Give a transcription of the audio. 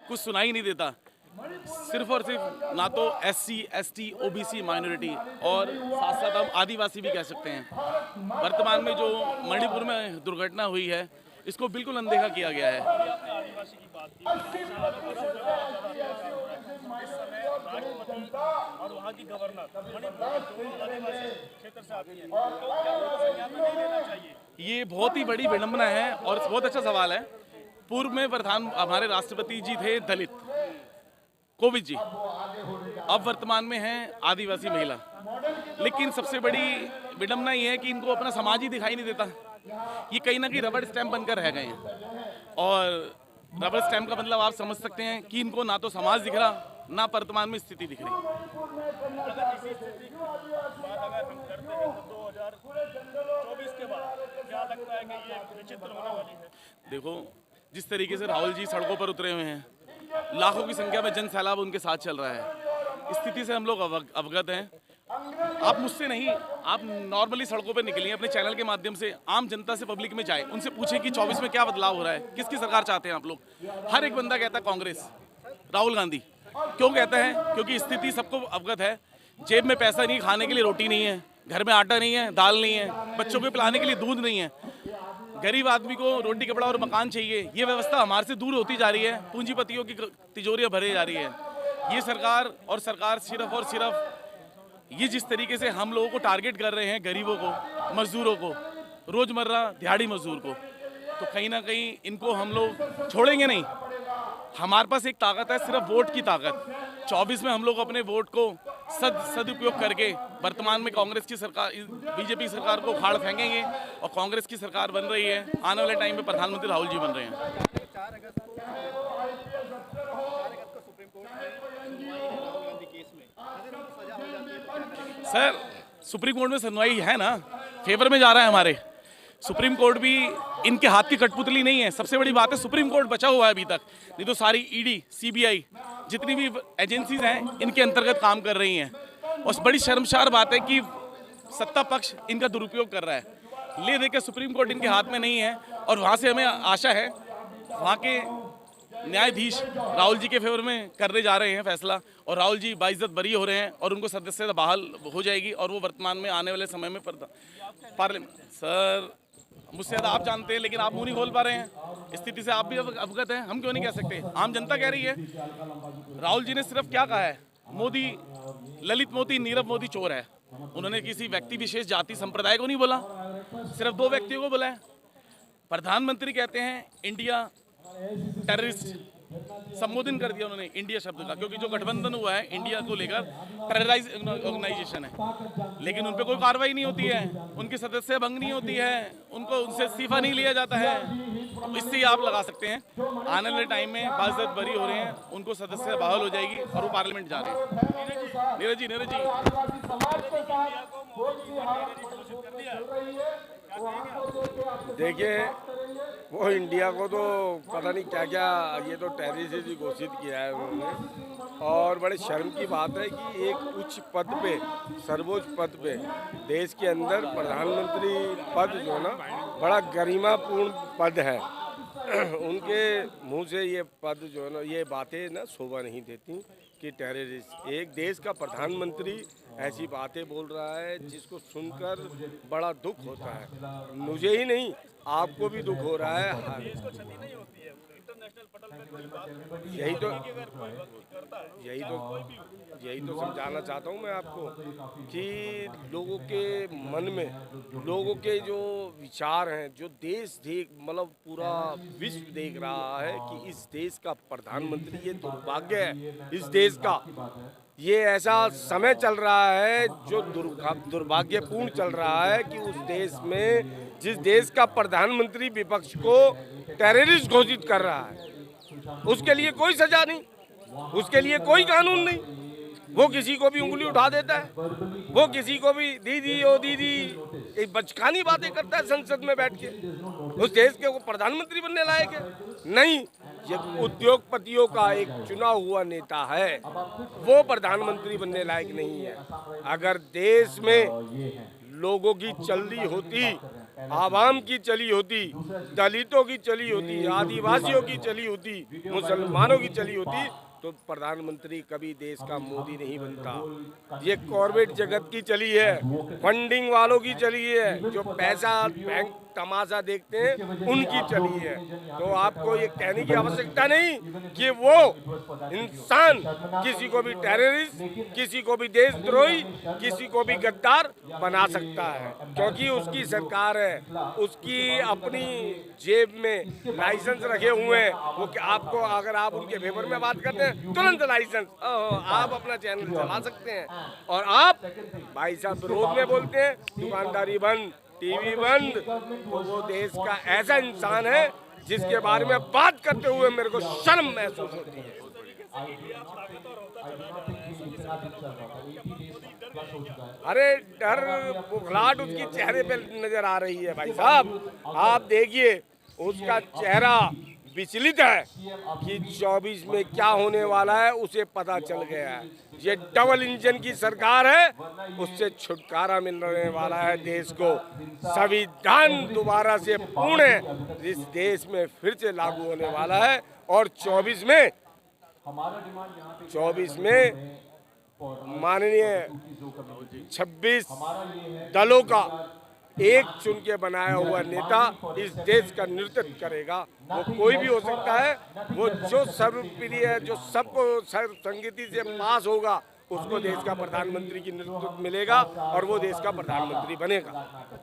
कुछ सुनाई नहीं देता। सिर्फ और सिर्फ ना तो SC ST OBC माइनॉरिटी और साथ साथ हम आदिवासी भी कह सकते हैं। वर्तमान में जो मणिपुर में दुर्घटना हुई है, इसको बिल्कुल अनदेखा किया गया है। आदिवासी की बात की, इस समय राष्ट्रपति और वहाँ की गवर्नर मणिपुर के दोनों आदिवासी क्षेत्र से आती है, तो क्या संज्ञान में नहीं लेना चाहिए? ये बहुत ही बड़ी विडंबना है और बहुत अच्छा सवाल है। पूर्व में हमारे राष्ट्रपति जी थे दलित, कोविंद जी, अब वर्तमान में हैं आदिवासी महिला। लेकिन सबसे बड़ी विडंबना ये है कि इनको अपना समाज ही दिखाई नहीं देता। ये कहीं ना कहीं रबड़ स्टैंप बनकर रह गए हैं और रबड़ स्टैंप का मतलब आप समझ सकते हैं कि इनको ना तो समाज दिख रहा, ना वर्तमान में स्थिति दिख रही। अगर इसी स्थिति की बात अगर हम करते हैं तो 2024 के बाद क्या लगता है कि ये विचित्र होने वाली है? देखो, जिस तरीके से राहुल जी सड़कों पर उतरे हुए हैं, लाखों की संख्या में जन सैलाब उनके साथ चल रहा है। स्थिति से हम लोग अवगत हैं। आप मुझसे नहीं, आप नॉर्मली सड़कों पर निकलिए, अपने चैनल के माध्यम से आम जनता से, पब्लिक में जाए, उनसे पूछें कि 24 में क्या बदलाव हो रहा है, किसकी सरकार चाहते हैं आप लोग। हर एक बंदा कहता है कांग्रेस, राहुल गांधी। क्यों कहता है? क्योंकि स्थिति सबको अवगत है। जेब में पैसा नहीं, खाने के लिए रोटी नहीं है, घर में आटा नहीं है, दाल नहीं है, बच्चों को पिलाने के लिए दूध नहीं है, गरीब आदमी को रोटी कपड़ा और मकान चाहिए। ये व्यवस्था हमारे से दूर होती जा रही है, पूंजीपतियों की तिजोरियां भरे जा रही है। ये सरकार सिर्फ और सिर्फ ये जिस तरीके से हम लोगों को टारगेट कर रहे हैं, गरीबों को, मजदूरों को, रोजमर्रा दिहाड़ी मजदूर को, तो कहीं ना कहीं इनको हम लोग छोड़ेंगे नहीं। हमारे पास एक ताकत है, सिर्फ वोट की ताकत। 24 में हम लोग अपने वोट को सदुपयोग करके वर्तमान में कांग्रेस की सरकार, बीजेपी सरकार को उखाड़ फेंकेंगे और कांग्रेस की सरकार बन रही है। आने वाले टाइम में प्रधानमंत्री राहुल जी बन रहे हैं। 4 अगस्त को सुप्रीम कोर्ट में सुनवाई है राहुल गांधी केस में, अगर उनको सजा हो जाती है तो क्या करेंगे? सर, सुप्रीम कोर्ट में सुनवाई है ना, फेवर में जा रहा है हमारे। सुप्रीम कोर्ट भी इनके हाथ की कठपुतली नहीं है। सबसे बड़ी बात है, सुप्रीम कोर्ट बचा हुआ है अभी तक, नहीं तो सारी ED CBI जितनी भी एजेंसीज हैं इनके अंतर्गत काम कर रही हैं। और बड़ी शर्मसार बात है कि सत्ता पक्ष इनका दुरुपयोग कर रहा है। ले दे के सुप्रीम कोर्ट इनके हाथ में नहीं है और वहाँ से हमें आशा है, वहाँ के न्यायाधीश राहुल जी के फेवर में करने जा रहे हैं फैसला और राहुल जी बाइज्जत बरी हो रहे हैं और उनको सदस्यता बहाल हो जाएगी और वो वर्तमान में आने वाले समय में पार्लियामेंट। सर, मुझसे ज़्यादा आप जानते हैं, लेकिन आप मुंह नहीं खोल पा रहे हैं। स्थिति से आप भी अवगत हैं, हम क्यों नहीं कह सकते? आम जनता कह रही है। राहुल जी ने सिर्फ क्या कहा है, मोदी, ललित मोदी, नीरव मोदी चोर है। उन्होंने किसी व्यक्ति विशेष, जाति, संप्रदाय को नहीं बोला, सिर्फ 2 व्यक्तियों को बोला है। प्रधानमंत्री कहते हैं इंडिया टेररिस्ट, संबोधन कर दिया उन्होंने इंडिया शब्द का, क्योंकि जो गठबंधन हुआ है इंडिया को लेकर टेरराइज ऑर्गेनाइजेशन है। लेकिन उन पर कोई कार्रवाई नहीं होती है, उनकी सदस्य भंग नहीं होती है, उनसे इस्तीफा नहीं लिया जाता है। इससे आप लगा सकते हैं आने वाले टाइम में बाइज्जत बरी हो रहे हैं, उनको सदस्य बहाल हो जाएगी और वो पार्लियामेंट जा रहे हैं। नीरज जी देखिए, वो इंडिया को तो पता नहीं क्या क्या, ये तो टेररिस्ट ही घोषित किया है उन्होंने। और बड़े शर्म की बात है कि एक उच्च पद पे, सर्वोच्च पद पे, देश के अंदर प्रधानमंत्री पद जो ना बड़ा गरिमापूर्ण पद है, उनके मुंह से ये पद जो है ना, ये बातें ना शोभा नहीं देती कि टेररिस्ट, एक देश का प्रधानमंत्री ऐसी बातें बोल रहा है जिसको सुनकर बड़ा दुख होता है। मुझे ही नहीं, आपको भी दुख हो रहा है। यही तो समझाना चाहता हूँ मैं आपको कि लोगों के मन में, लोगों के जो विचार हैं, जो देश मतलब पूरा विश्व देख रहा है कि इस देश का प्रधानमंत्री, ये दुर्भाग्य है इस देश का। ये ऐसा समय चल रहा है जो दुर्भाग्यपूर्ण चल रहा है कि उस देश में, जिस देश का प्रधानमंत्री विपक्ष को टेररिस्ट घोषित कर रहा है, उसके लिए कोई सजा नहीं, उसके लिए कोई कानून नहीं। वो किसी को भी उंगली उठा देता है, वो किसी को भी दीदी ओ दीदी, एक बचकानी बातें करता है संसद में बैठ के। उस देश के वो प्रधानमंत्री बनने लायक है? नहीं, ये उद्योगपतियों का एक चुना हुआ नेता है, वो प्रधानमंत्री बनने लायक नहीं है। अगर देश में लोगों की चलती होती आवाम की चली होती, दलितों की चली होती, आदिवासियों की चली होती, मुसलमानों की चली होती, तो प्रधानमंत्री कभी देश का मोदी नहीं बनता। ये कॉर्पोरेट जगत की चली है, फंडिंग वालों की चली है, जो पैसा बैंक तमाशा देखते हैं उनकी चली है। तो आपको ये कहने की आवश्यकता नहीं कि वो इंसान किसी को भी टेररिस्ट, किसी को भी देशद्रोही, किसी को भी गद्दार बना सकता है, क्योंकि उसकी सरकार है, उसकी अपनी जेब में लाइसेंस रखे हुए हैं। वो आपको अगर आप उनके फेवर में बात करते हैं तुरंत लाइसेंस, आप अपना चैनल चला सकते हैं। और आप भाई साहब विरोध में बोलते हैं दुकानदारी बंद, टीवी बंद। तो वो देश का ऐसा इंसान है जिसके बारे में बात करते हुए मेरे को शर्म महसूस होती है। अरे डर बुखलाहट उसकी चेहरे पे नजर आ रही है भाई साहब। आप देखिए उसका चेहरा विचलित है कि 24 में क्या होने वाला है उसे पता चल गया है। ये डबल इंजन की सरकार है, उससे छुटकारा मिलने वाला है देश को। संविधान दोबारा से पूर्ण इस देश में फिर से लागू होने वाला है और 24 में माननीय 26 दलों का एक चुन के बनाया हुआ नेता इस देश का नेतृत्व करेगा। वो कोई भी हो सकता है, वो जो सर्वप्रिय है, जो सबको सर्वसंगति से पास होगा, उसको देश का प्रधानमंत्री की नेतृत्व मिलेगा और वो देश का प्रधानमंत्री बनेगा।